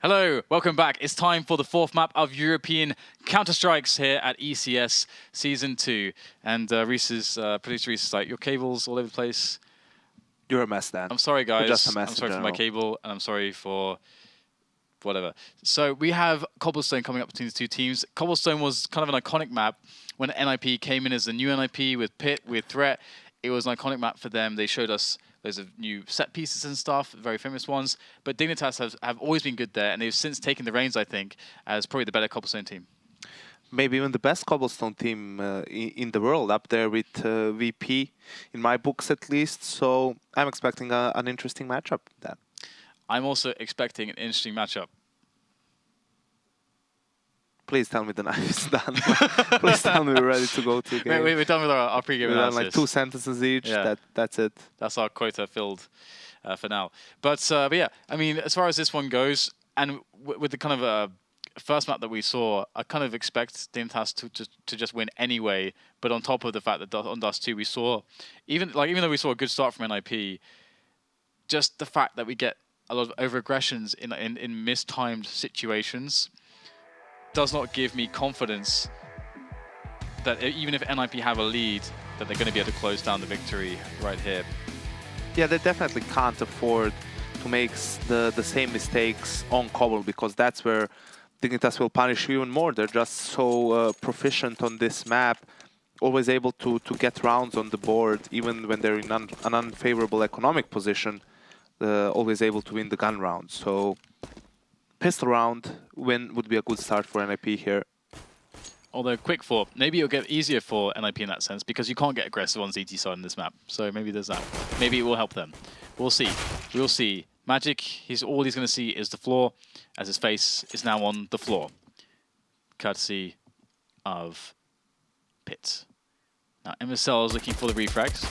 Hello, welcome back. It's time for the fourth map of European Counter-Strikes here at ECS Season 2. And producer Reese is like, your cable's all over the place. You're a mess, Dan. I'm sorry, guys. You're just a mess I'm sorry for my cable, and I'm sorry for whatever. So we have Cobblestone coming up between the two teams. Cobblestone was kind of an iconic map when NiP came in as the new NiP with Pit, with Threat. It was an iconic map for them. They showed us loads of new set pieces and stuff, very famous ones. But Dignitas have always been good there, and they've since taken the reins, I think, as probably the better Cobblestone team. Maybe even the best Cobblestone team in the world, up there with VP, in my books at least. So I'm expecting an interesting matchup then. I'm also expecting an interesting matchup. Please tell me the knife is done. Please tell me we're ready to go to the game. We're done with our pre-game analysis. Like 2 sentences each. Yeah. That's it. That's our quota filled for now. But yeah, I mean, as far as this one goes, and with the kind of first map that we saw, I kind of expect Dignitas to just win anyway. But on top of the fact that on Dust 2 we saw, even though we saw a good start from NiP, just the fact that we get a lot of over-aggressions in mistimed situations does not give me confidence that even if NiP have a lead, that they're going to be able to close down the victory right here. Yeah, they definitely can't afford to make the same mistakes on Cobble, because that's where Dignitas will punish you even more. They're just so proficient on this map, always able to get rounds on the board, even when they're in an unfavorable economic position, always able to win the gun round. So pistol round win would be a good start for NiP here. Although quick four, maybe it'll get easier for NiP in that sense, because you can't get aggressive on ZT side in this map. So maybe there's that. Maybe it will help them. We'll see. We'll see. Magic, all he's going to see is the floor, as his face is now on the floor. Courtesy of Pit. Now MSL is looking for the refrags.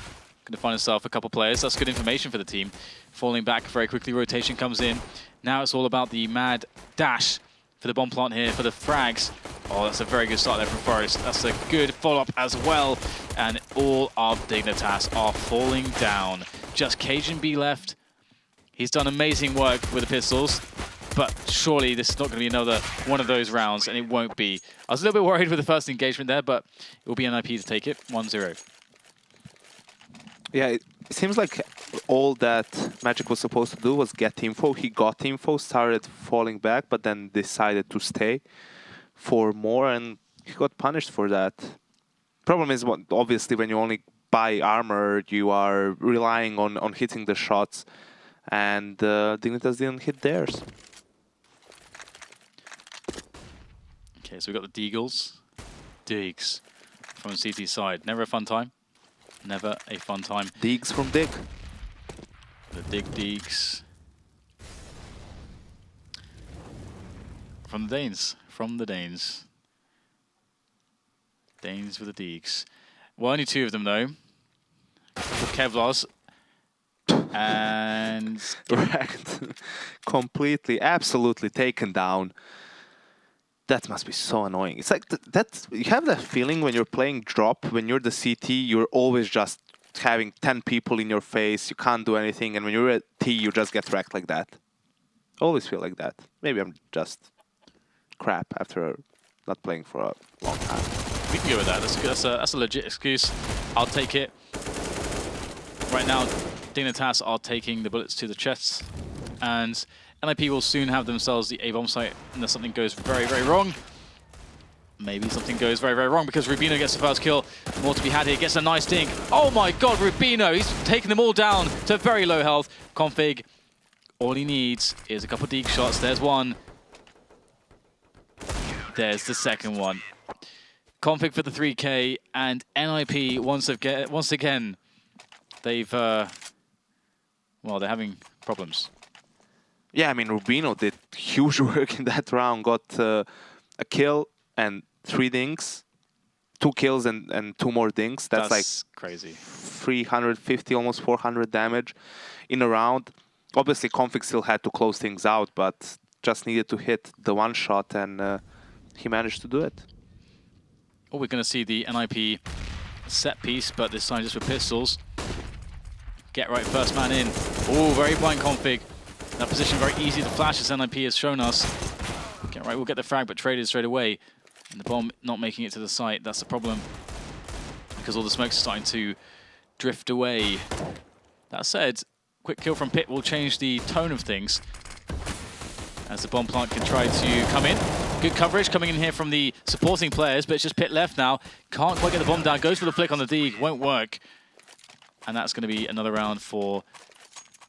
Going to find himself a couple players. That's good information for the team. Falling back very quickly, rotation comes in. Now it's all about the mad dash for the bomb plant here, for the frags. Oh, that's a very good start there from Forest. That's a good follow-up as well. And all of Dignitas are falling down. Just cajunb left. He's done amazing work with the pistols, but surely this is not going to be another one of those rounds, and it won't be. I was a little bit worried with the first engagement there, but it will be NiP to take it, 1-0. Yeah, it seems like all that Magic was supposed to do was get info. He got info, started falling back, but then decided to stay for more, and he got punished for that. Problem is, obviously, when you only buy armor, you are relying on hitting the shots, and Dignitas didn't hit theirs. Okay, so we got the Deagles. Digs from CT side. Never a fun time. Never a fun time. Digs from Dig. The Digs. From the Danes. From the Danes. Danes with the Digs. Well, only 2 of them, though. Kevlars. And... Correct. Completely, absolutely taken down. That must be so annoying. It's like you have that feeling when you're playing drop, when you're the CT, you're always just having 10 people in your face, you can't do anything, and when you're at T, you just get wrecked like that. Always feel like that. Maybe I'm just crap after not playing for a long time. We can go with that. That's a legit excuse. I'll take it. Right now, Dignitas are taking the bullets to the chests, and NiP will soon have themselves the A-bomb site unless something goes very, very wrong. Maybe something goes very, very wrong because RUBINO gets the first kill. More to be had here. Gets a nice dink. Oh my god, RUBINO! He's taking them all down to very low health. Config, all he needs is a couple of deke shots. There's one. There's the second one. Config for the 3K, and NiP once again, they've well, they're having problems. Yeah, I mean, RUBINO did huge work in that round. Got a kill and 3 dinks. 2 kills and 2 more dinks. That's like crazy. 350, almost 400 damage in a round. Obviously, Config still had to close things out, but just needed to hit the one shot, and he managed to do it. Oh, we're going to see the NiP set piece, but this time just with pistols. Get right, first man in. Oh, very blind Config. That position very easy to flash, as NiP has shown us. Okay, right, we'll get the frag, but traded straight away. And the bomb not making it to the site, that's the problem. Because all the smoke's starting to drift away. That said, quick kill from pyth will change the tone of things. As the bomb plant can try to come in. Good coverage coming in here from the supporting players, but it's just pyth left now. Can't quite get the bomb down, goes for the flick on the dig, won't work. And that's going to be another round for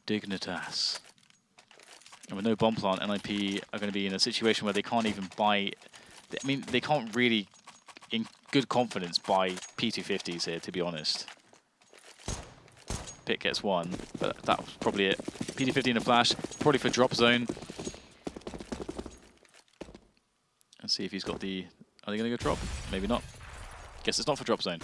Dignitas. And with no bomb plant, NiP are going to be in a situation where they can't even buy... I mean, they can't really, in good confidence, buy P250s here, to be honest. pyth gets one, but that was probably it. P250 in a flash, probably for drop zone. Let's see if he's got the... Are they going to go drop? Maybe not. Guess it's not for drop zone.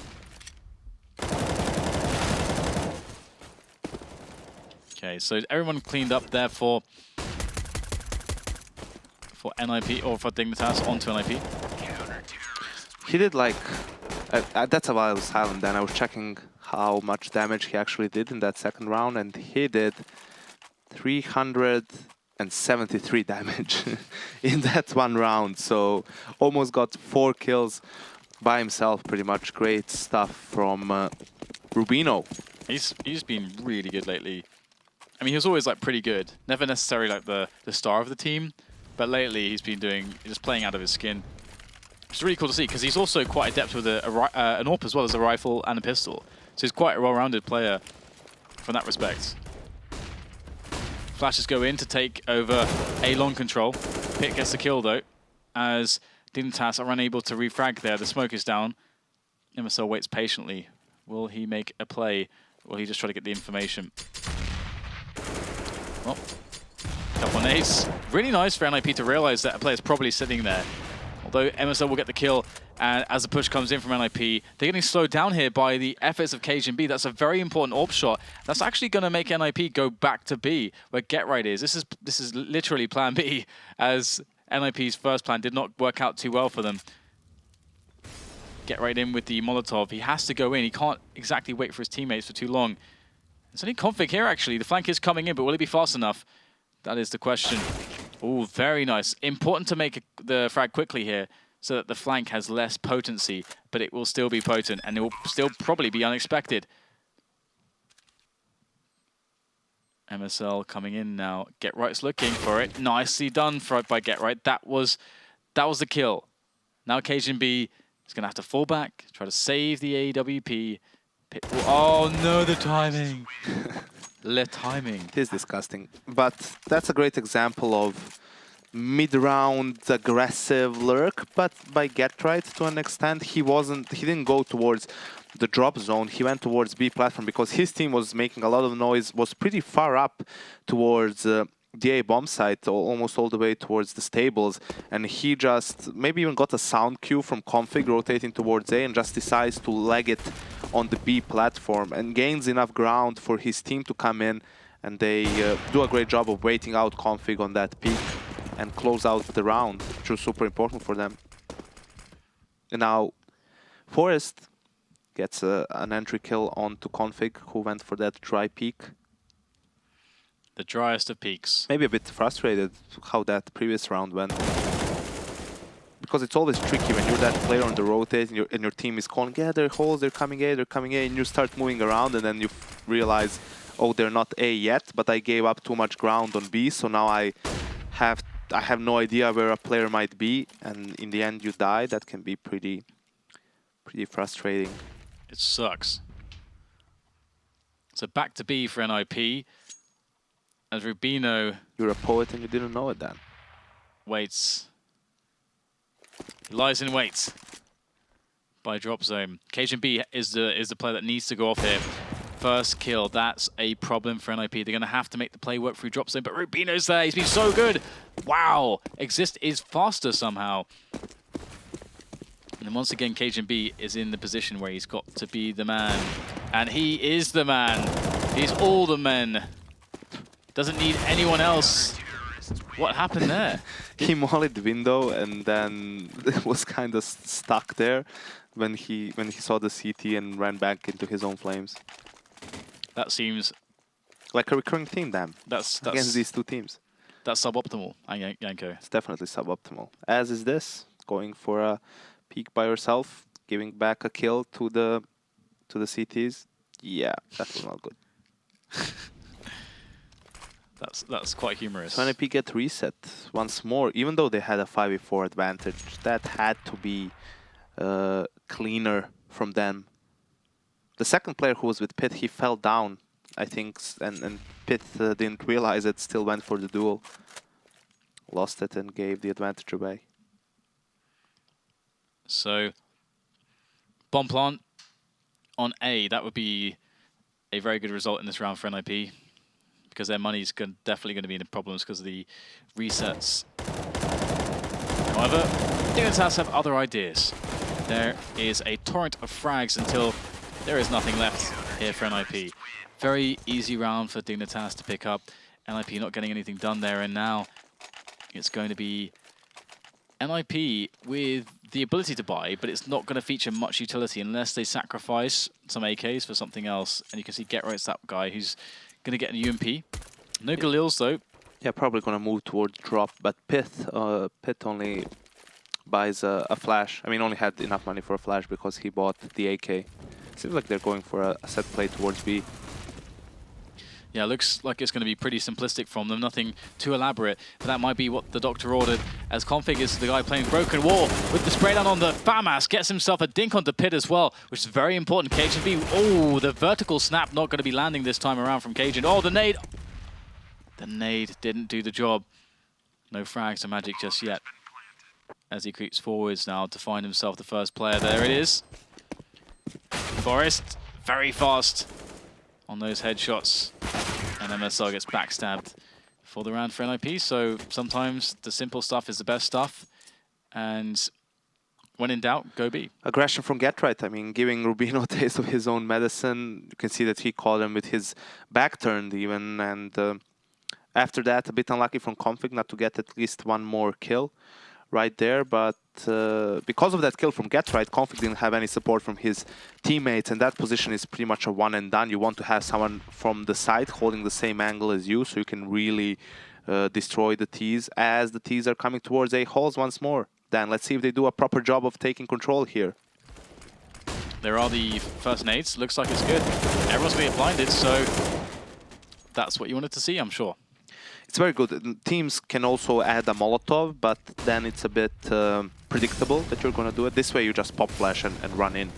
Okay, so everyone cleaned up there for NiP, or for Dignitas onto NiP. He did like... that's why I was silent then. I was checking how much damage he actually did in that second round, and he did 373 damage in that one round. So almost got 4 kills by himself, pretty much. Great stuff from RUBINO. He's been really good lately. I mean, he was always like pretty good. Never necessarily like the star of the team, but lately he's been just playing out of his skin. It's really cool to see because he's also quite adept with an AWP as well as a rifle and a pistol. So he's quite a well-rounded player from that respect. Flashes go in to take over A long control. pyth gets the kill though, as Dignitas are unable to refrag there. The smoke is down. MSL waits patiently. Will he make a play? Or will he just try to get the information? Well, couple nades. Really nice for NiP to realize that a player's probably sitting there. Although MSL will get the kill, and as the push comes in from NiP, they're getting slowed down here by the efforts of cajunb. That's a very important AWP shot. That's actually going to make NiP go back to B, where Get Right is. This is literally plan B, as NiP's first plan did not work out too well for them. Get Right in with the Molotov. He has to go in. He can't exactly wait for his teammates for too long. There's only config here, actually. The flank is coming in, but will it be fast enough? That is the question. Oh, very nice. Important to make the frag quickly here so that the flank has less potency, but it will still be potent, and it will still probably be unexpected. MSL coming in now. Get Right's looking for it. Nicely done by Get Right. That was the kill. Now cajunb is going to have to fall back, try to save the AWP. Oh no, the timing. The timing. It is disgusting. But that's a great example of mid-round aggressive lurk, but by Get Right to an extent. He didn't go towards the drop zone. He went towards B platform because his team was making a lot of noise, was pretty far up towards the A bomb site, almost all the way towards the stables, and he just maybe even got a sound cue from config rotating towards A and just decides to leg it on the B platform and gains enough ground for his team to come in, and they do a great job of waiting out config on that peak and close out the round, which was super important for them. And now Forest gets an entry kill onto config, who went for that dry peak. The driest of peaks. Maybe a bit frustrated how that previous round went. Because it's always tricky when you're that player on the rotate and your team is calling, yeah, they're holes, they're coming A, and you start moving around and then you realize, oh, they're not A yet, but I gave up too much ground on B, so now I have no idea where a player might be, and in the end you die. That can be pretty frustrating. It sucks. So back to B for NiP. As RUBINO... You're a poet and you didn't know it then. Waits. He lies in wait by drop zone. cajunb is the player that needs to go off here. First kill, that's a problem for NiP. They're going to have to make the play work through drop zone, but RUBINO's there. He's been so good. Wow. Xizt is faster somehow. And then once again, cajunb is in the position where he's got to be the man. And he is the man. He's all the men. Doesn't need anyone else. What happened there? He mollied the window and then was kind of stuck there when he saw the CT and ran back into his own flames. That seems Like a recurring theme, damn. That's Against these two teams. That's suboptimal, Janko. It's definitely suboptimal. As is this, going for a peek by yourself, giving back a kill to the CTs. Yeah, that was not good. That's quite humorous. So NiP get reset once more, even though they had a 5v4 advantage. That had to be cleaner from them. The second player who was with pyth, he fell down, I think, and pyth didn't realize it, still went for the duel. Lost it and gave the advantage away. So, bomb plant on A, that would be a very good result in this round for NiP, because their money's definitely going to be in problems because of the resets. However, Dignitas have other ideas. There is a torrent of frags until there is nothing left here for NiP. Very easy round for Dignitas to pick up. NiP not getting anything done there, and now it's going to be NiP with the ability to buy, but it's not going to feature much utility unless they sacrifice some AKs for something else. And you can see GetRight's that guy who's going to get an UMP. No Galils though. Yeah, probably going to move towards drop, but pyth only buys a flash. I mean, only had enough money for a flash because he bought the AK. Seems like they're going for a set play towards B. Yeah, looks like it's going to be pretty simplistic from them, nothing too elaborate, but that might be what the doctor ordered, as Config is the guy playing Broken Wall with the spray down on the FAMAS, gets himself a dink onto pyth as well, which is very important. cajunb, oh, the vertical snap not going to be landing this time around from cajun. Oh, the nade! The nade didn't do the job. No frags to Magic just yet, as he creeps forwards now to find himself the first player. There it is. Forest, very fast on those headshots, and MSL gets backstabbed for the round for NiP. So sometimes the simple stuff is the best stuff, and when in doubt, go B. Aggression from GetRight. I mean, giving RUBINO a taste of his own medicine. You can see that he caught him with his back turned even, and after that, a bit unlucky from Config not to get at least one more kill right there, but because of that kill from GetRight, Config didn't have any support from his teammates, and that position is pretty much a one and done. You want to have someone from the side holding the same angle as you, so you can really destroy the Ts as the Ts are coming towards A halls once more. Then let's see if they do a proper job of taking control here. There are the first nades. Looks like it's good. Everyone's going to get blinded, so that's what you wanted to see, I'm sure. It's very good. Teams can also add a Molotov, but then it's a bit predictable that you're going to do it. This way you just pop flash and run in.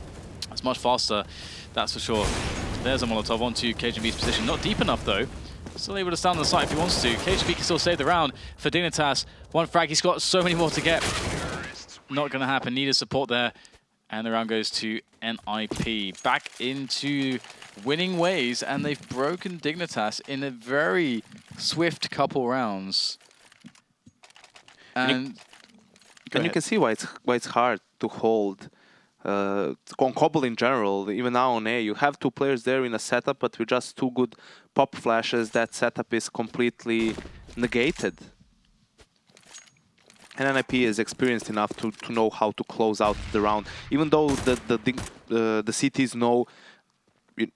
It's much faster, that's for sure. There's a Molotov onto cajunb's position. Not deep enough though. Still able to stand on the side if he wants to. cajunb can still save the round for Dignitas. One frag, he's got so many more to get. Not going to happen. Needed support there. And the round goes to NiP. Back into winning ways, and they've broken Dignitas in a very swift couple rounds. And you can see why it's hard to hold. On Cobble in general, even now on A, you have two players there in a setup, but with just two good pop flashes, that setup is completely negated. And NiP is experienced enough to know how to close out the round. Even though the CTs know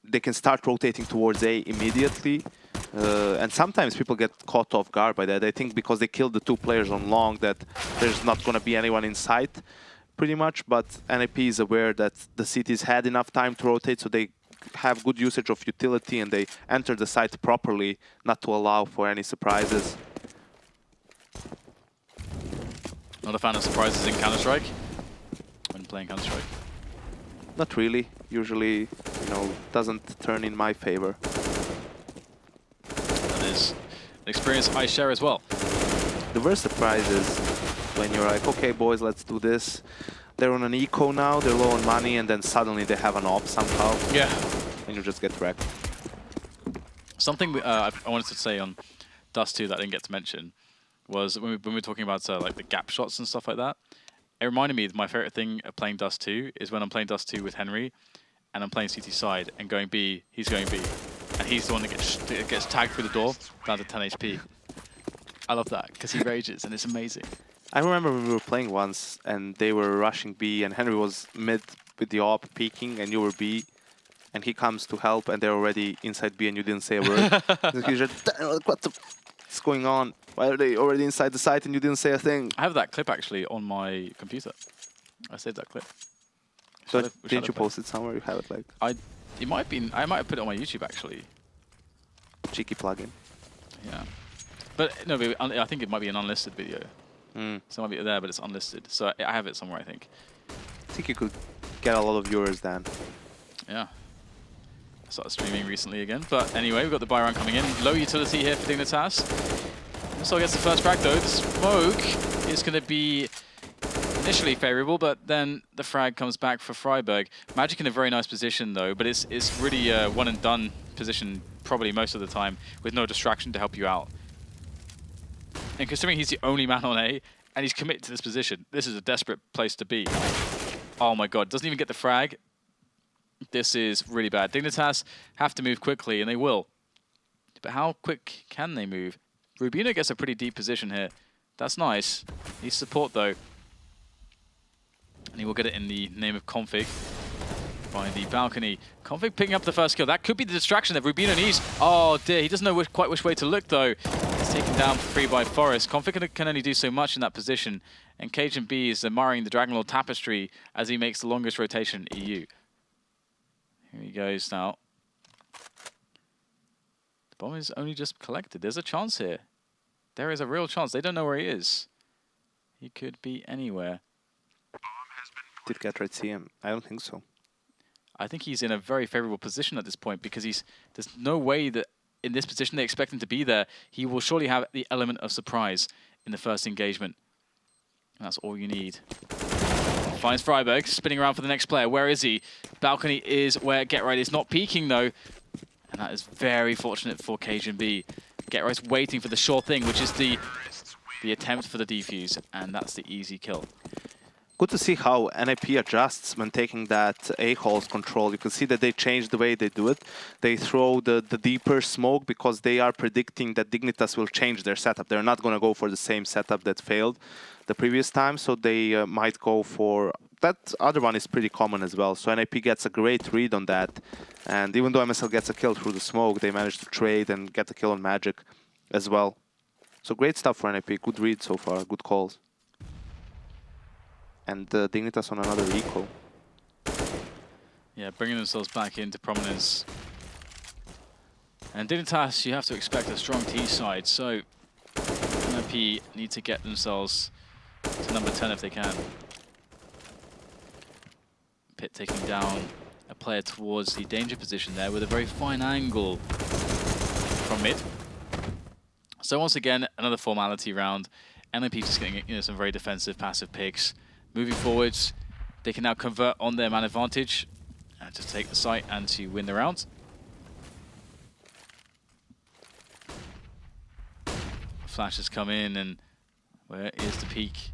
they can start rotating towards A immediately. And sometimes people get caught off guard by that. I think because they killed the two players on long that there's not going to be anyone in sight, pretty much. But NiP is aware that the CTs had enough time to rotate, so they have good usage of utility and they enter the site properly, not to allow for any surprises. Not a fan of surprises in Counter-Strike when playing Counter-Strike. Not really. Usually, you know, doesn't turn in my favor. That is an experience I share as well. The worst surprise is when you're like, okay, boys, let's do this. They're on an eco now, they're low on money, and then suddenly they have an op somehow. Yeah. And you just get wrecked. Something I wanted to say on Dust 2 that I didn't get to mention was when we were talking about like the gap shots and stuff like that. It reminded me that my favorite thing of playing Dust 2 is when I'm playing Dust 2 with Henry and I'm playing CT side and going B, he's going B. And he's the one that gets tagged through the door down to 10 HP. I love that because he rages and it's amazing. I remember when we were playing once and they were rushing B and Henry was mid with the op peeking and you were B. and he comes to help, and they're already inside B, and you didn't say a word. He's just, what's going on? Why are they already inside the site and you didn't say a thing? I have that clip actually on my computer. I saved that clip. So didn't you post it somewhere? You have it like... It might be. I might have put it on my YouTube actually. Cheeky plugin. Yeah. But no, but I think it might be an unlisted video. Mm. So it might be there, but it's unlisted. So I have it somewhere, I think. I think you could get a lot of viewers then. Yeah. I started streaming recently again. But anyway, we've got the buy round coming in. Low utility here for Dignitas. So gets the first frag though. The smoke is going to be initially favorable, but then the frag comes back for Friberg. Magic in a very nice position though, but it's really a one and done position probably most of the time with no distraction to help you out. And considering he's the only man on A and he's committed to this position, this is a desperate place to be. Oh my god, doesn't even get the frag. This is really bad. Dignitas have to move quickly, and they will. But how quick can they move? RUBINO gets a pretty deep position here. That's nice. Needs support though. And he will get it in the name of Config by the balcony. Config picking up the first kill. That could be the distraction that RUBINO needs. Oh dear, he doesn't know quite which way to look though. He's taken down for free by Forest. Config can only do so much in that position. And cajunb is admiring the Dragon Lord tapestry as he makes the longest rotation in EU. Here he goes now. The bomb is only just collected. There's a chance here. There is a real chance. They don't know where he is. He could be anywhere. Did get Red CM? I don't think so. I think he's in a very favorable position at this point because there's no way that in this position they expect him to be there. He will surely have the element of surprise in the first engagement. And that's all you need. Finds Friberg, spinning around for the next player. Where is he? Balcony is where GetRight is not peeking though. And that is very fortunate for cajunb. GetRight's waiting for the sure thing, which is the attempt for the defuse. And that's the easy kill. Good to see how NiP adjusts when taking that A-holes control. You can see that they changed the way they do it. They throw the deeper smoke because they are predicting that Dignitas will change their setup. They're not going to go for the same setup that failed the previous time, so they might go for... That other one is pretty common as well, so NiP gets a great read on that. And even though MSL gets a kill through the smoke, they manage to trade and get a kill on Magic as well. So great stuff for NiP. Good read so far, good calls. And Dignitas on another eco. Yeah, bringing themselves back into prominence. And Dignitas, you have to expect a strong T side, so NiP need to get themselves to number 10 if they can. Pit taking down a player towards the danger position there with a very fine angle from mid. So once again, another formality round. NiP just getting some very defensive passive picks. Moving forwards, they can now convert on their man advantage and to take the site and to win the round. Flashes come in, and where is the peak?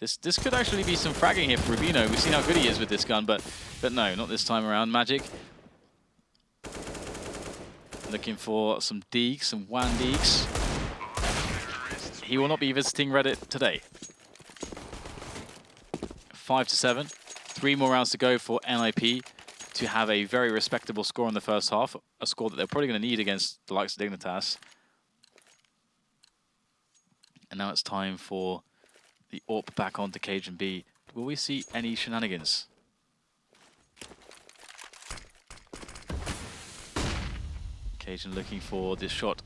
This could actually be some fragging here for RUBINO. We've seen how good he is with this gun, but no, not this time around. Magic looking for some deeks, some WAN deeks. He will not be visiting Reddit today. 5-7. 3 more rounds to go for NiP to have a very respectable score in the first half. A score that they're probably going to need against the likes of Dignitas. And now it's time for the AWP back onto cajunb. Will we see any shenanigans? Cajun looking for this shot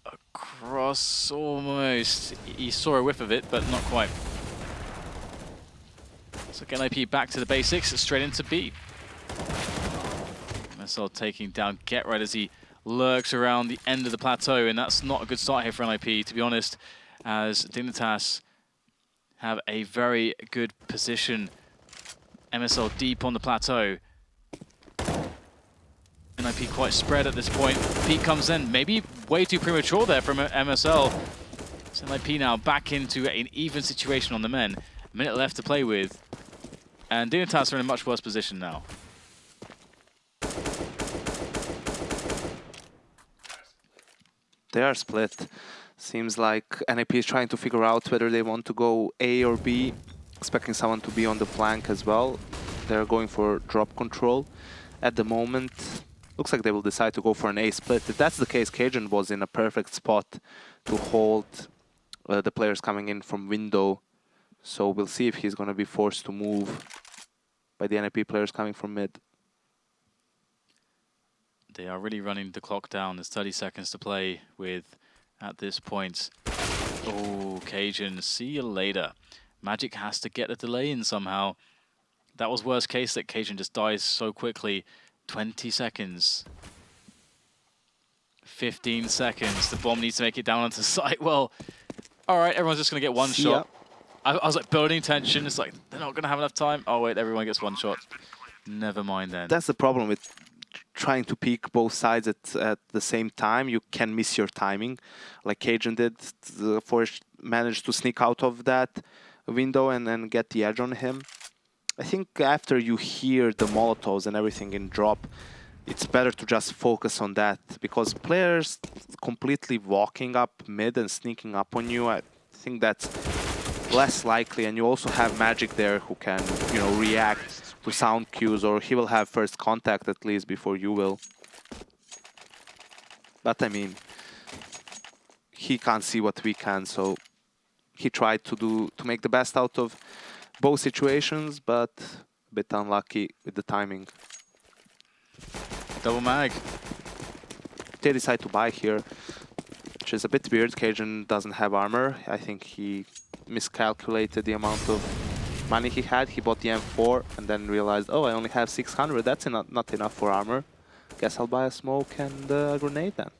across almost. He saw a whiff of it, but not quite. So NiP back to the basics, straight into B. MSL taking down GetRight as he lurks around the end of the plateau, and that's not a good start here for NiP, to be honest, as Dignitas have a very good position. MSL deep on the plateau. NiP quite spread at this point. Peak comes in, maybe way too premature there from MSL. So NiP now back into an even situation on the men. A minute left to play with. And Dignitas are in a much worse position now. They are split. Seems like NiP is trying to figure out whether they want to go A or B, expecting someone to be on the flank as well. They're going for drop control. at the moment. Looks like they will decide to go for an A split. If that's the case, cajunb was in a perfect spot to hold the players coming in from window. So we'll see if he's going to be forced to move by the NiP players coming from mid. They are really running the clock down. There's 30 seconds to play with at this point. Oh, Cajun, see you later. Magic has to get a delay in somehow. That was worst case, that Cajun just dies so quickly. 20 seconds. 15 seconds. The bomb needs to make it down onto site. Well, all right, everyone's just going to get one shot. I was like building tension. It's like, they're not going to have enough time. Oh, wait, everyone gets one shot. Never mind then. That's the problem with trying to peek both sides at the same time. You can miss your timing, like Cajun did. The Forest managed to sneak out of that window and then get the edge on him. I think after you hear the Molotovs and everything in drop, it's better to just focus on that, because players completely walking up mid and sneaking up on you, I think that's less likely. And you also have Magic there who can, you know, react to sound cues, or he will have first contact at least before you will. But I mean, he can't see what we can, so he tried to make the best out of both situations, but a bit unlucky with the timing. Double mag. They decide to buy here, which is a bit weird. Cajun doesn't have armor. I think he miscalculated the amount of money he had. He bought the M4 and then realized, oh, I only have 600. That's not enough for armor. Guess I'll buy a smoke and a grenade then.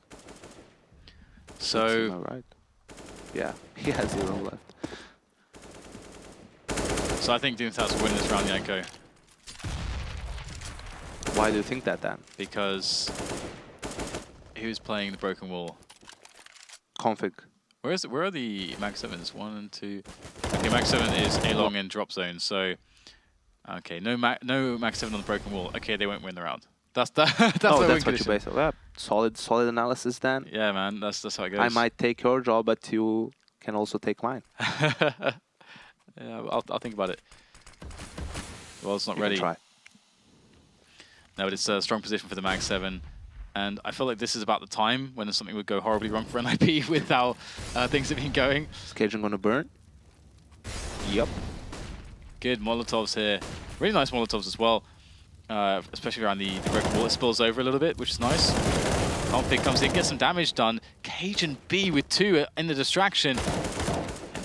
So, right. Yeah, he has 0 left. So I think Dignitas will win this round, Janko. Why do you think that then? Because who's playing the broken wall? Config. Where are the Mag 7s? 1 and 2. Okay, Mag 7 is A long in drop zone, so okay, no Mag 7 on the broken wall. Okay, they won't win the round. That's that's what you base it. Yeah, solid analysis then. Yeah, man, that's how it goes. I might take your job, but you can also take mine. Yeah, I'll think about it. Well, it's not You ready. can try. No, but it's a strong position for the Mag 7. And I feel like this is about the time when something would go horribly wrong for NiP with how things have been going. Is Cajun gonna burn? Yep. Good Molotovs here. Really nice Molotovs as well. Especially around the broken wall. It spills over a little bit, which is nice. Config comes in, gets some damage done. cajunb with 2 in the distraction.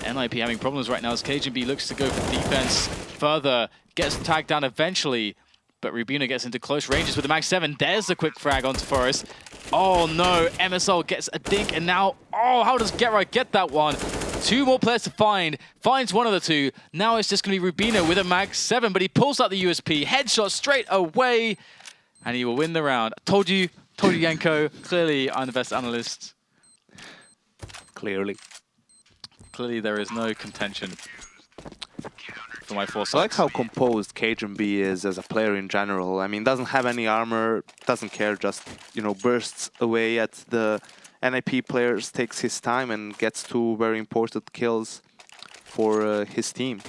And NiP having problems right now as cajunb looks to go for defense further. Gets tagged down eventually. But RUBINO gets into close ranges with the Mag 7. There's the quick frag onto Forest. Oh no, MSL gets a dink, and now, oh, how does GetRight get that one? 2 more players to find. Finds one of the 2. Now it's just going to be RUBINO with a Mag 7, but he pulls out the USP. Headshot straight away, and he will win the round. Told you, Janko. Clearly, I'm the best analyst. Clearly there is no contention for my foresight. I like how composed cajunb is as a player in general. I mean, doesn't have any armor, doesn't care, just, you know, bursts away at the NiP players, takes his time and gets 2 very important kills for his team.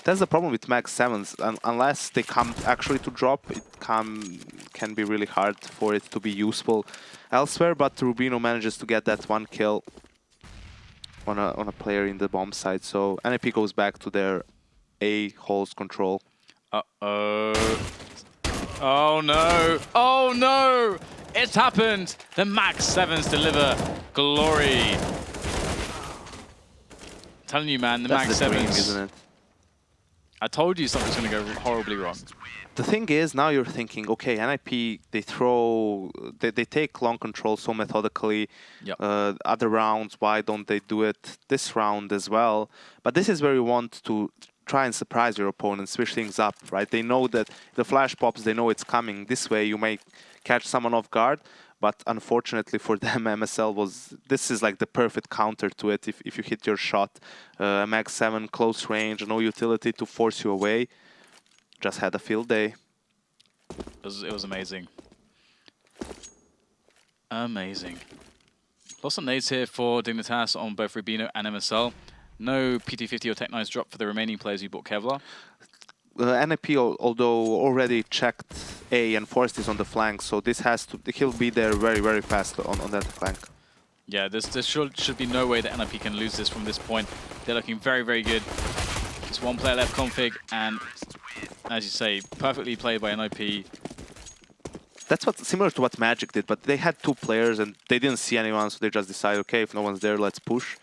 That's the problem with Mag 7s. Unless they come actually to drop, it can be really hard for it to be useful elsewhere. But RUBINO manages to get that 1 kill on a player in the bomb side. So NiP goes back to their A holds control. Uh-oh. Oh no! Oh no! It's happened! The Mag 7s deliver glory. I'm telling you, man, the Mag 7s. Dream, isn't it? I told you something's going to go horribly wrong. The thing is, now you're thinking, okay, NiP, they take long control so methodically. Yep. Other rounds, why don't they do it this round as well? But this is where you want to try and surprise your opponent, switch things up, right? They know that the flash pops, they know it's coming. This way you may catch someone off guard, but unfortunately for them, this is like the perfect counter to it. If you hit your shot, Mag 7, close range, no utility to force you away. Just had a field day. It was amazing. Amazing. Lots of nades here for Dignitas on both RUBINO and MSL. No PT50 or Tech9's drop for the remaining players who bought Kevlar. NiP, although already checked A and Forest is on the flank, so this has to, he'll be there very, very fast on that flank. Yeah, there should be no way that NiP can lose this from this point. They're looking very, very good. Just one player left config, and as you say, perfectly played by NiP. That's what similar to what Magic did, but they had 2 players and they didn't see anyone, so they just decided, okay, if no one's there, let's push.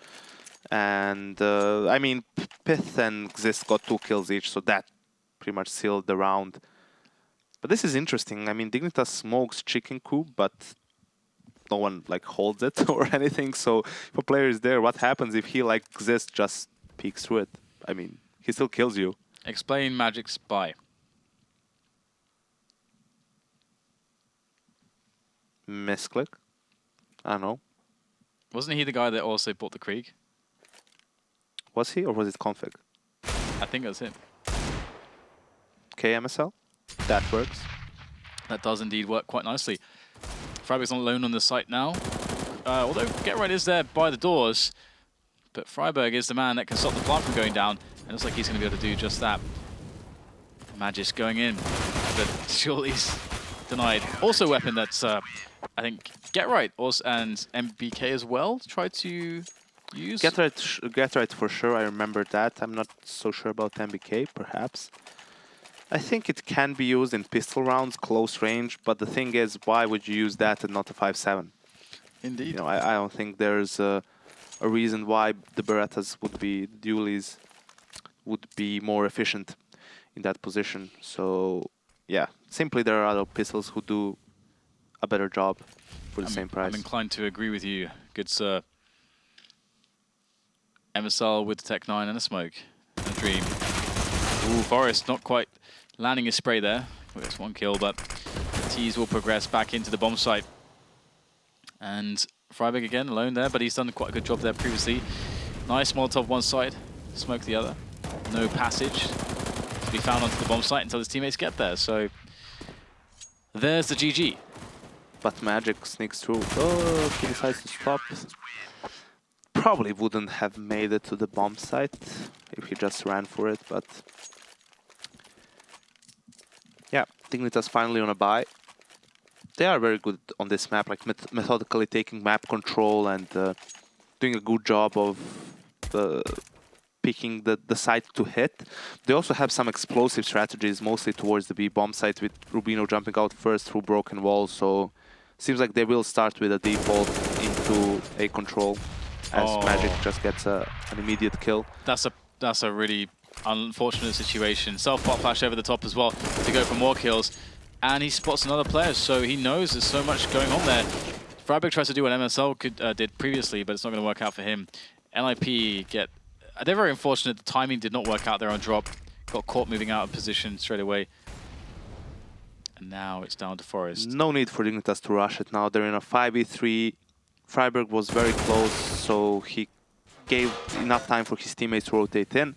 And I mean, pyth and Xizt got 2 kills each, so that pretty much sealed the round. But this is interesting. I mean, Dignitas smokes chicken coop, but no one like holds it or anything. So if a player is there, what happens if he like Xizt just peeks through it? I mean, he still kills you. Explain Magic's buy. Misclick? I don't know. Wasn't he the guy that also bought the Krieg? Was he, or was it config? I think that's him. KMSL? That works. That does indeed work quite nicely. Friberg's on alone on the site now. Although Get Right is there by the doors, but Friberg is the man that can stop the plant from going down, and it looks like he's going to be able to do just that. Magis going in, but Shully's denied. Also a weapon that's, I think, Get Right also, and MBK as well tried to use. Get Right for sure, I remember that. I'm not so sure about MBK, perhaps. I think it can be used in pistol rounds, close range, but the thing is, why would you use that and not a 5.7? Indeed. You know, I don't think there's a reason why the Berettas would be, dualies would be more efficient in that position. So, yeah, simply there are other pistols who do a better job for the same price. I'm inclined to agree with you, good sir. MSL with the Tech 9 and a smoke. A dream. Ooh, Forest not quite landing his spray there. Well, it's 1 kill, but the T's will progress back into the bomb site. And Friberg again alone there, but he's done quite a good job there previously. Nice Molotov one side, smoke the other. No passage to be found onto the bomb site until his teammates get there. So there's the GG. But Magic sneaks through. Oh, he decides to stop. Probably wouldn't have made it to the bomb site if he just ran for it, but yeah, Dignitas finally on a buy. They are very good on this map, like methodically taking map control and doing a good job of picking the site to hit. They also have some explosive strategies, mostly towards the B bomb site, with RUBINO jumping out first through broken walls. So seems like they will start with a default into A control, as Magic just gets an immediate kill. That's a really unfortunate situation. Self-pop flash over the top as well to go for more kills. And he spots another player, so he knows there's so much going on there. Friberg tries to do what MSL did previously, but it's not going to work out for him. NiP they're very unfortunate. The timing did not work out there on drop. Got caught moving out of position straight away. And now it's down to Forest. No need for Dignitas to rush it now. They're in a 5v3. Friberg was very close, so he gave enough time for his teammates to rotate in.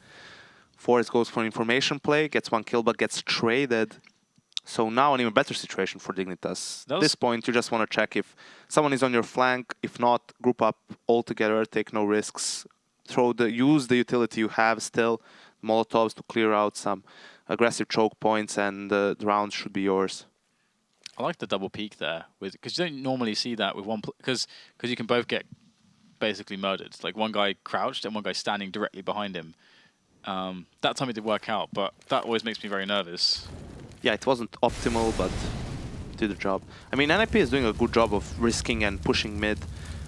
Forest goes for an information play, gets 1 kill, but gets traded. So now an even better situation for Dignitas. At this point, you just want to check if someone is on your flank. If not, group up all together, take no risks. Use the utility you have still, Molotovs to clear out some aggressive choke points, and the round should be yours. I like the double peek there, because you don't normally see that with one, because you can both get basically murdered. Like one guy crouched and one guy standing directly behind him. That time it did work out, but that always makes me very nervous. Yeah, it wasn't optimal, but it did the job. I mean, NiP is doing a good job of risking and pushing mid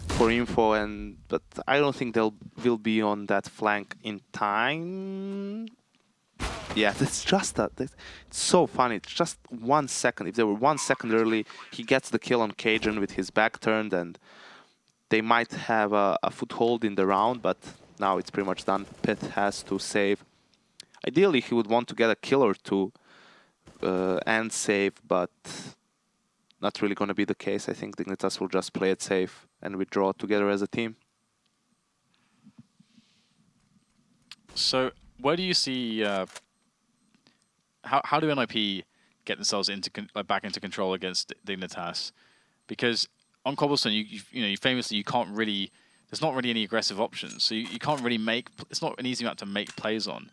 for info, but I don't think will be on that flank in time. Yeah, it's just that. It's so funny. It's just 1 second. If they were 1 second early, he gets the kill on cajunb with his back turned, and they might have a foothold in the round, but now it's pretty much done. pyth has to save. Ideally, he would want to get a kill or two and save, but not really going to be the case. I think Dignitas will just play it safe and withdraw together as a team. So where do you see how do NiP get themselves into back into control against Dignitas? Because on Cobblestone, you famously you can't really, there's not really any aggressive options, so you can't really make. It's not an easy map to make plays on.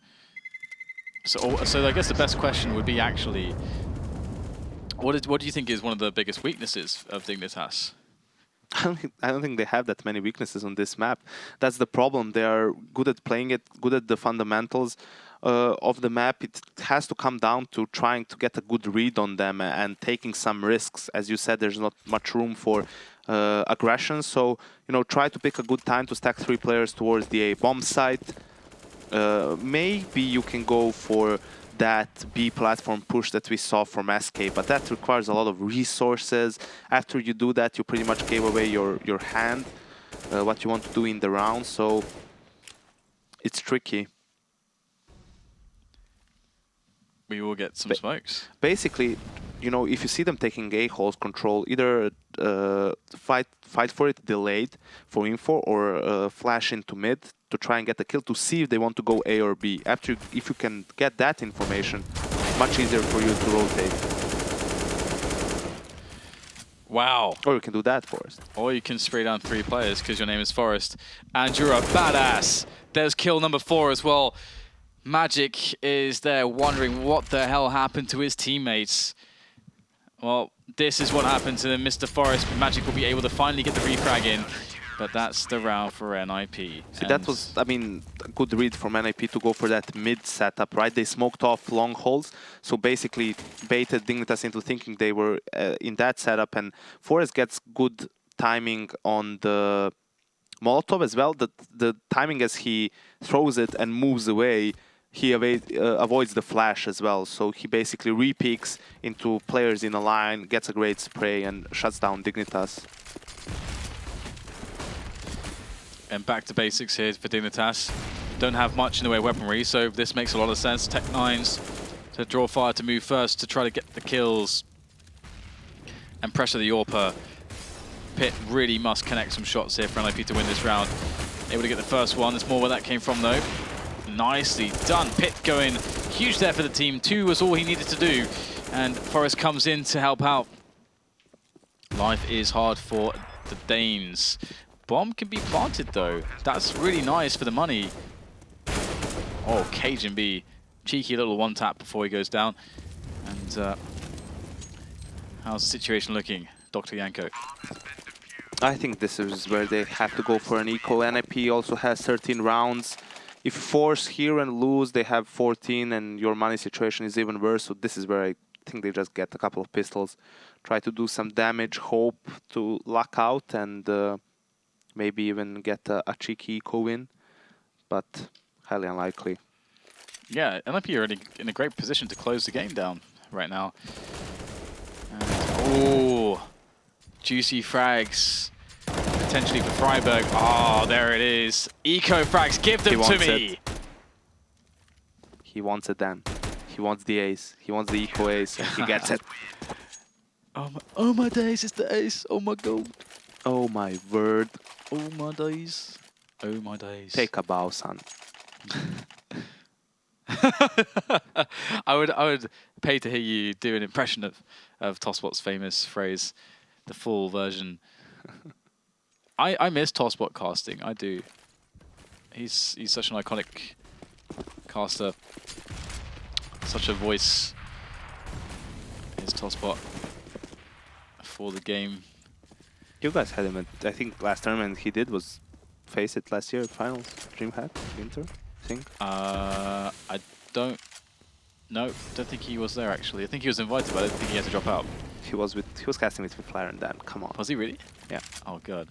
So I guess the best question would be actually, What do you think is one of the biggest weaknesses of Dignitas? I don't think they have that many weaknesses on this map. That's the problem. They are good at playing it, good at the fundamentals of the map. It has to come down to trying to get a good read on them and taking some risks. As you said, there's not much room for aggression. So, try to pick a good time to stack 3 players towards the A bomb site. Maybe you can go for that B platform push that we saw from SK, but that requires a lot of resources. After you do that, you pretty much gave away your hand, what you want to do in the round, so it's tricky. We will get some smokes. Basically, if you see them taking A holes, control, either fight for it delayed for info or flash into mid to try and get the kill to see if they want to go A or B. If you can get that information, much easier for you to rotate. Wow. Or you can do that first. Or you can spray down 3 players because your name is Forest. And you're a badass. There's kill number 4 as well. Magic is there wondering what the hell happened to his teammates. Well, this is what happened to Mr. Forest. Magic will be able to finally get the refrag in. But that's the round for NiP. See, that was, a good read from NiP to go for that mid setup, right? They smoked off long holes, so basically baited Dignitas into thinking they were in that setup, and Forest gets good timing on the Molotov as well. The timing as he throws it and moves away, he avoids the flash as well, so he basically re-peeks into players in a line, gets a great spray, and shuts down Dignitas. And back to basics here for Dignitas. Don't have much in the way of weaponry, so this makes a lot of sense. Tech 9s to draw fire to move first to try to get the kills and pressure the AWPer. Pyth really must connect some shots here for NiP to win this round. Able to get the first one. There's more where that came from though. Nicely done. Pyth going huge there for the team. 2 was all he needed to do. And Forest comes in to help out. Life is hard for the Danes. Bomb can be planted though. That's really nice for the money. Oh, cajunb. Cheeky little one tap before he goes down. And how's the situation looking, Dr. Janko? I think this is where they have to go for an eco. NiP also has 13 rounds. If you force here and lose, they have 14 and your money situation is even worse. So this is where I think they just get a couple of pistols. Try to do some damage, hope to luck out and maybe even get a cheeky eco win, but highly unlikely. Yeah, NiP are in a great position to close the game down right now. And, oh, juicy frags potentially for Friberg. Oh, there it is. Eco frags, give them to me. He wants it then. He wants the ace. He wants the eco ace, and he gets it. Oh my days, it's the ace. Oh my god. Oh my word. Oh my days. Oh my days. Take a bow, son. I would pay to hear you do an impression of Tosbot's famous phrase, the full version. I miss Tosbot casting. I do. He's such an iconic caster. Such a voice is Tosbot for the game. You guys had him at, I think last tournament he did was FACEIT last year, finals, DreamHack, Winter, I think. I don't think he was there actually. I think he was invited, but I don't think he had to drop out. He was casting with Flyer and Dan, come on. Was he really? Yeah. Oh god.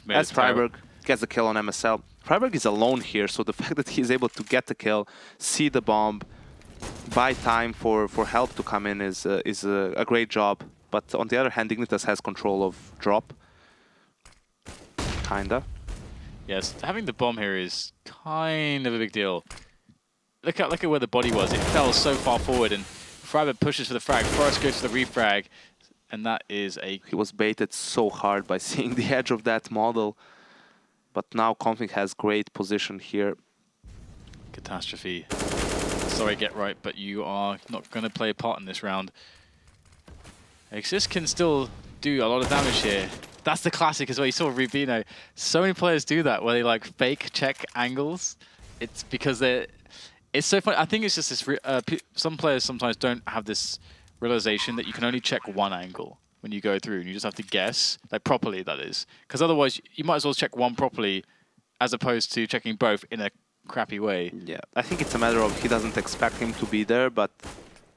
As Friberg gets the kill on MSL. Friberg is alone here, so the fact that he's able to get the kill, see the bomb, buy time for help to come in is a great job. But on the other hand, Dignitas has control of drop. Kinda. Yes, having the bomb here is kind of a big deal. Look at where the body was. It fell so far forward, and Friberg pushes for the frag. Forest goes for the refrag, and that is a... He was baited so hard by seeing the edge of that model. But now Config has great position here. Catastrophe. Sorry, get right, but you are not going to play a part in this round. Xizt can still do a lot of damage here. That's the classic as well. You saw RUBINO. So many players do that where they like fake check angles. It's because it's so funny. I think it's just this. Some players sometimes don't have this realization that you can only check one angle when you go through, and you just have to guess, like properly, that is. Because otherwise, you might as well check one properly as opposed to checking both in a crappy way. Yeah, I think it's a matter of he doesn't expect him to be there, but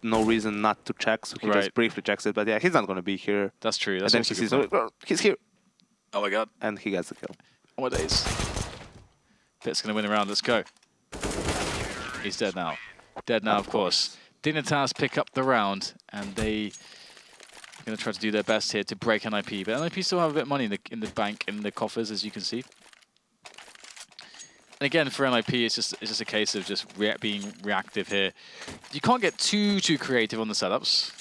no reason not to check, so he just briefly checks it. But yeah, he's not going to be here. That's true. That's and then he sees, oh, he's here. Oh my god. And he gets the kill. Oh my days. Pit's going to win the round. Let's go. He's dead now. Dead now, of course. Dignitas pick up the round, and they are going to try to do their best here to break NiP. But NiP still have a bit of money in the bank, in the coffers, as you can see. And again, for NiP, it's just a case of just being reactive here. You can't get too creative on the setups.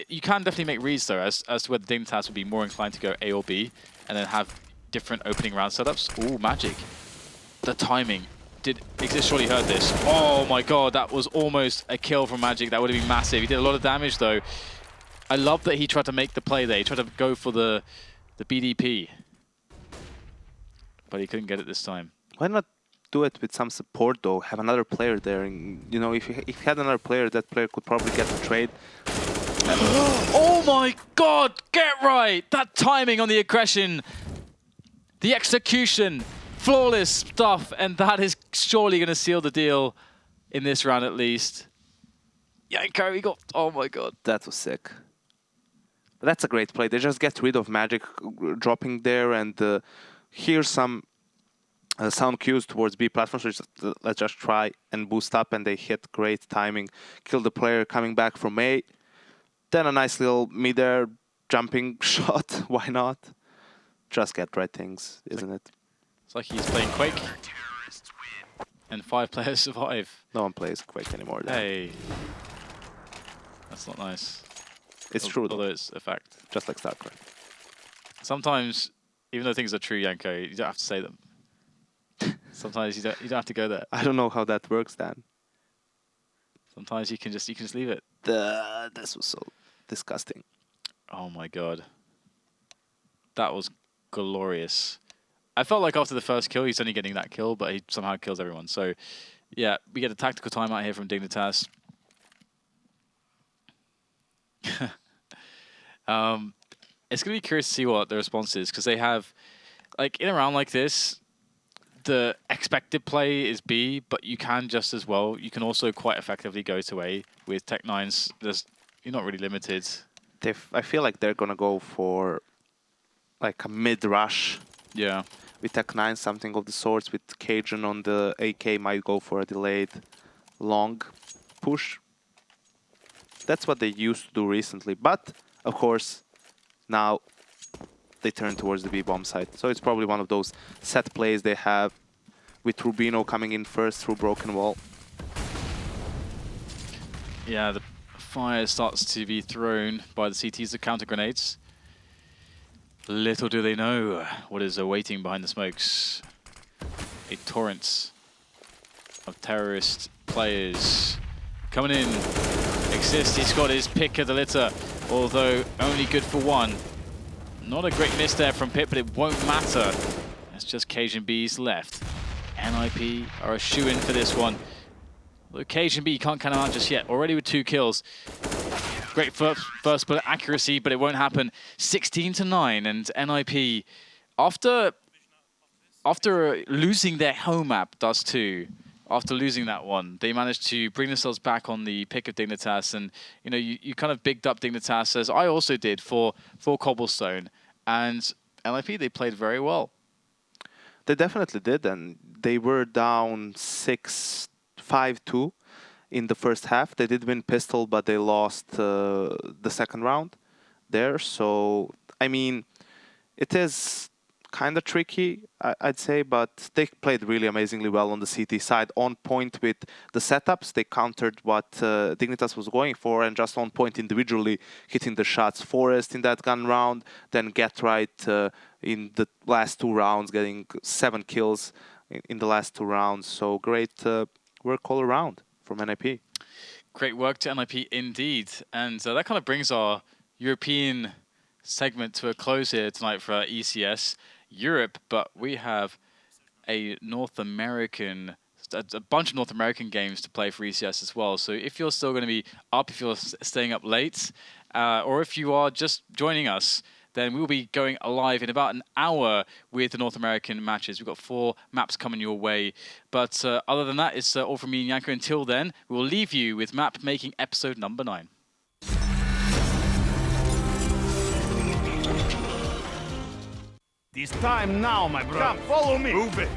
You can definitely make reads though, as to whether Dignitas would be more inclined to go A or B, and then have different opening round setups. Ooh, Magic. The timing. Did Xizt surely heard this? Oh my god, that was almost a kill from Magic. That would have been massive. He did a lot of damage though. I love that he tried to make the play there. He tried to go for the BDP. But he couldn't get it this time. Why not do it with some support though? Have another player there, and you know, if he had another player, that player could probably get the trade. Oh my god, get right! That timing on the aggression, the execution, flawless stuff, and that is surely going to seal the deal in this round at least. Janko, he got, oh my god. That was sick. But that's a great play. They just get rid of Magic dropping there, and here's some sound cues towards B platform, so let's just try and boost up, and they hit great timing. Kill the player coming back from A. Then a nice little mid-air jumping shot. Why not? Just get right things, isn't it? It's like he's playing Quake. And 5 players survive. No one plays Quake anymore. Then. Hey. That's not nice. It's true though. Although it's a fact. Just like StarCraft. Sometimes, even though things are true, Janko, you don't have to say them. Sometimes you don't have to go there. I don't know how that works, Dan. Sometimes you can just leave it. This was so disgusting. Oh my god. That was glorious. I felt like after the first kill, he's only getting that kill, but he somehow kills everyone. So, yeah, we get a tactical timeout here from Dignitas. It's going to be curious to see what the response is, because they have, like, in a round like this, the expected play is B, but you can just as well. You can also quite effectively go to A with Tech9s. You're not really limited. I feel like they're going to go for, like, a mid-rush. Yeah. With Tech9, something of the sorts. With Cajun on the AK, might go for a delayed long push. That's what they used to do recently. But, of course, now they turn towards the B-bomb side. So it's probably one of those set plays they have with RUBINO coming in first through Broken Wall. Yeah, the fire starts to be thrown by the CTs of counter grenades. Little do they know what is awaiting behind the smokes. A torrent of terrorist players coming in. Xizt, he's got his pick of the litter, although only good for one. Not a great miss there from Pit, but it won't matter. It's just cajunb's left. NiP are a shoe-in for this one. Look, cajunb can't count him out just yet. Already with 2 kills. Great first bullet accuracy, but it won't happen. 16-9, and NiP, after losing their home map, does too. After losing that one, they managed to bring themselves back on the pick of Dignitas, and you know, you kind of bigged up Dignitas, as I also did for Cobblestone, and NiP, they played very well. They definitely did, and they were down 6-5-2 in the first half. They did win pistol, but they lost the second round there. So, I mean, it is kind of tricky, I'd say, but they played really amazingly well on the CT side. On point with the setups, they countered what Dignitas was going for, and just on point individually, hitting the shots. Forest in that gun round, then Get Right in the last 2 rounds, getting 7 kills in the last 2 rounds. So great work all around from NiP. Great work to NiP indeed. And that kind of brings our European segment to a close here tonight for ECS Europe, but we have a North American a bunch of North American games to play for ECS as well. So if you're still going to be up, if you're staying up late, or if you are just joining us, then we'll be going live in about an hour with the North American matches. We've got 4 maps coming your way. But other than that, it's all from me and Janko. Until then, we'll leave you with map making episode number 9. It's time now, my brother. Come, follow me. Ruben.